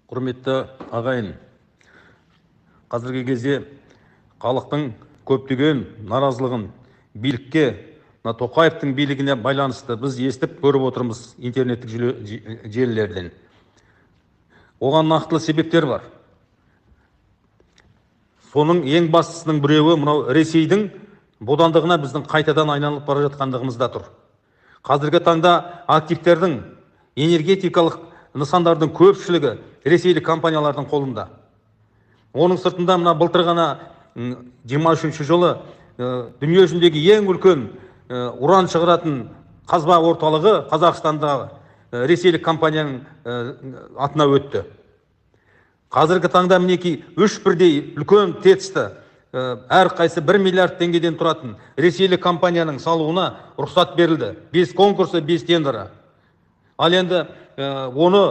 Құрметті ағайын, қазіргі кезде халықтың көптеген наразылығын билікке, Тоқаевтың билігіне байланысты біз естіп көріп отырмыз интернеттік желілерден. Оған нақтылы себептер бар. Соның ең бастысының біреуі мынау Ресейдің бодандығына біздің қайтадан айналып бара жатқандығымызда тұр. Қазіргі таңда активтердің энергетикалық нысандардың көпшілігі ресейлік компаниялардың қолында. Оның сыртында мына былтыр ғана 23 жылы дүние жүзіндегі ең үлкен уран шығаратын қазба орталығы Қазақстанда ресейлік компанияның атына өтті. Қазіргі таңда мінекей 3 бірдей үлкен тесті әр қайсы 1 миллиард теңгеден тұратын ресейлік компанияның салуына рұқсат берілді. 5 конкурсы, 5 тендері. Ал енді оны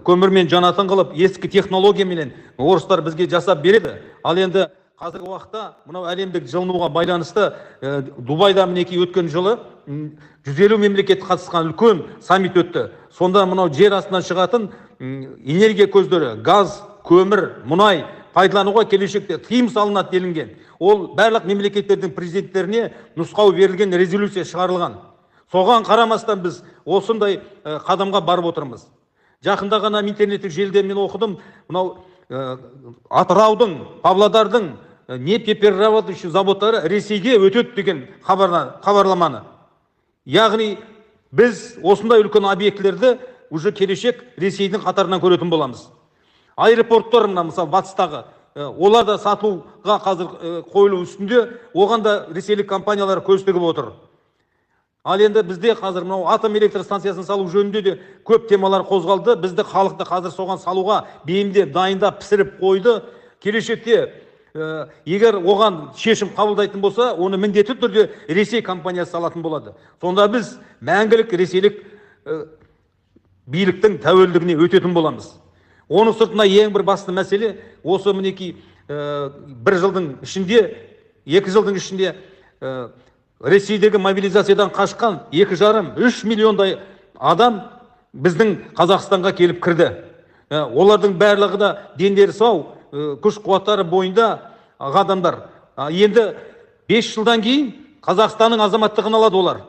көмірмен жанатын қылып, ескі технологиямен орыстар бізге жасап береді. Ал енді қазіргі уақытта мынау әлемдік жылынуға байланысты Дубайда мінекей өткен жылы 150 мемлекет қатысқан үлкен саммит өтті. Сонда мынау жер астынан шығатын энергия көздері, газ, көмір, мұнай пайдалануға келешекте тыйым салынады делінген. Ол барлық мемлекеттердің президенттеріне нұсқау берілген, резолюция шығарылған. Соған қарамастан біз осындай қадамға барып отырмыз. Жақында ғана интернеттік желіде мен оқыдым, мынау Атыраудың, Павлодардың нефтеперерабатывающий заводтары Ресейге өтеді деген хабарламаны. Яғни біз осындай үлкен объектілерді уже келешек Ресейдің қатарынан көретін боламыз. Аэропорттар мына мысалы батыстағы олар да сатуға қазір қойылу үстінде, оған да ресейлік компаниялар көз тігіп отыр. Ал енді бізде қазір мынау атом электр станциясын салу жөнінде де көп темалар қозғалды. Бізді халықты қазір соған салуға бейімдеп, дайындап, пісіріп қойды. Келешекте егер оған шешім қабылдайтын болса, оны міндетті түрде Ресей компаниясы салатын болады. Сонда біз мәңгілік ресейлік биліктің тәуелдігіне өтетін боламыз. Оның сыртына ең бір басты мәселе осы мінекей 1 жылдың ішінде, 2 жылдың ішінде Ресейдегі мобилизациядан қашқан 2,5-3 миллиондай адам біздің Қазақстанға келіп кірді. Олардың барлығы да дендері сау, күш қуаттары бойында адамдар. Енді 5 жылдан кейін Қазақстанның азаматтығын алады олар.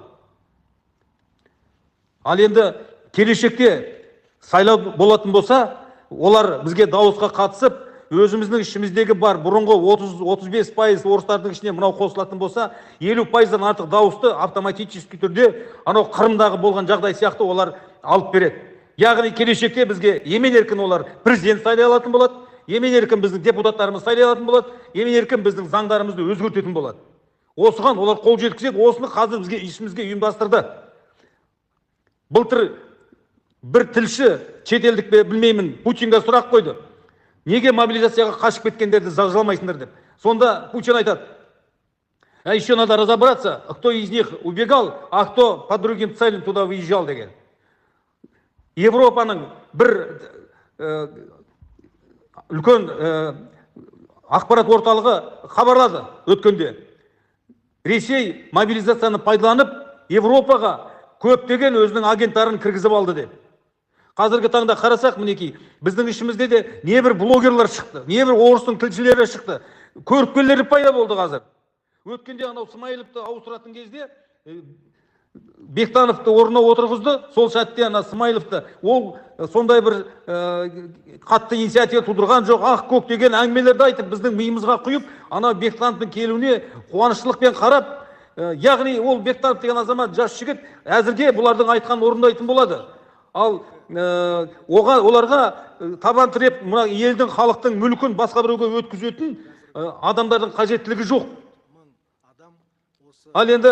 Ал енді келешекте сайлау болатын болса, олар бізге дауысқа қатысып, өзіміздің ішіміздегі бар бұрынғы 30-35% орыстардың ішіне мынау қосылатын болса, 50%-дан артық дауысты автоматически түрде анау Қырымдағы болған жағдай сияқты олар алып береді. Яғни келешекте бізге емен-еркін олар президент сайлай алатын болады, емен-еркін біздің депутаттарымыз сайлай алатын болады, емен-еркін біздің заңдарымызды өзгертетін болады. Осыған олар қол жеткізеді, осыны қазір бізге ішімізге ұйымдастырды. Былтыр бір тілші, шетелдік білмеймін, Путинге сұрақ қойды. Неге мобилизацияға қашып кеткендерді жазаламайсыңдар деп. Сонда Путин айтады: "А еще надо разобраться, кто из них убегал, а кто по другим целям туда выезжал" деген. Европаның бір үлкен ақпарат орталығы хабарлады өткенде. Ресей мобилизацияны пайдаланып, Европаға көптеген өзінің агенттарын кіргізіп алды деп. Қазіргі таңда қарасақ, мінекей, біздің ішімізде де небір блогерлар шықты, небір орыстың тілшілері шықты, көріпкелері пайда болды қазір. Өткенде анау Смайыловты ауыстыратын кезде Бектановты орнына отырғызды, сол сәтте ана Смайыловты, ол сондай бір қатты инициатива тудырған жоқ, ақ көк деген әңгімелерді айтып, біздің миымызға құйып, ана Бектановтың келуіне қуаныштылықпен қарап, яғни ол Бектанов деген азамат, жас жігіт, әзірге бұлардың айтқан орындайтын болады. Ал оларға табан тіреп, мына елдің, халықтың мүлкін басқа біреуге өткізетін адамдардың қажеттілігі жоқ. Ал енді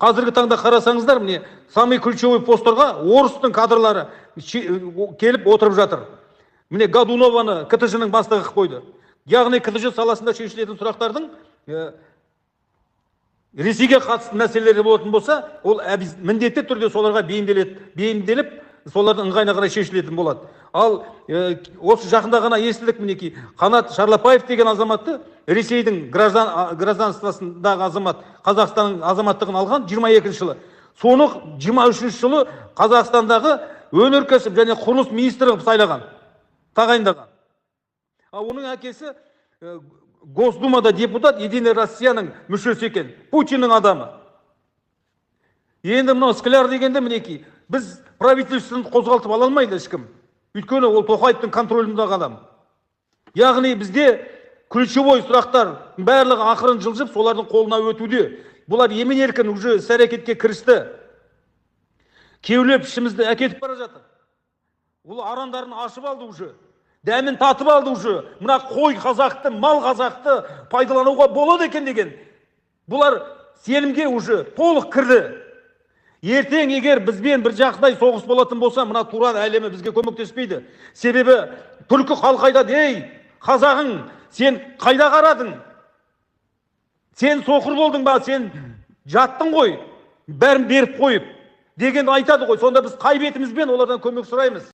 қазіргі таңда қарасаңыздар, міне самый ключевой посттарға орыстың кадрлары келіп отырып жатыр. Міне Годунованы КТЖ-ның бастығы қылып қойды. Яғни КТЖ саласында шешілетін сұрақтардың Ресейге қатысты мәселелері болатын болса, ол міндетті түрде соларға бейімделіп, солардың ыңғайына қарай шешілетін болады. Ал осы жақында ғана естідік, мінекей, Қанат Шарлапаев деген азаматты Ресейдің гражданствосындағы азамат, Қазақстанның азаматтығын алған 22 жылы. Соны 23 жылы Қазақстандағы өнеркәсіп және құрылыс министрі сайлаған. тағайындаған. Оның әкесі Госдумада депутат, Единая Россияның мүшесі екен, Путиннің адамы. Енді мынау Скляр дегенде мінекей, біз правительствоны қозғалтып ала алмайды ешкім. Өйткені ол Тоқаевтың контроліндағы адам. Яғни бізде ключевой сұрақтар барлығы ақырын жылжып, солардың қолына өтуде. Бұлар емен-еркін уже іс-әрекетке кірісті. Кеулеп ішімізді әкетіп бара жатыр. Ол арандарын ашып алды уже. Дәмін татып алды уже. Мына қой қазақты, мал қазақты пайдалануға болады екен деген. Бұлар сенімге уже толық кірді. Ертең егер бізбен бір жақтай соғыс болатын болса, мына Туран әлемі бізге көмектеспейді. Себебі түркі халқы айтады: ей, қазағың, сен қайда қарадың? Сен соқыр болдың ба? Сен жаттың ғой, бәрін беріп қойып деген айтады ғой. Сонда біз қай бетімізбен олардан көмек сұраймыз?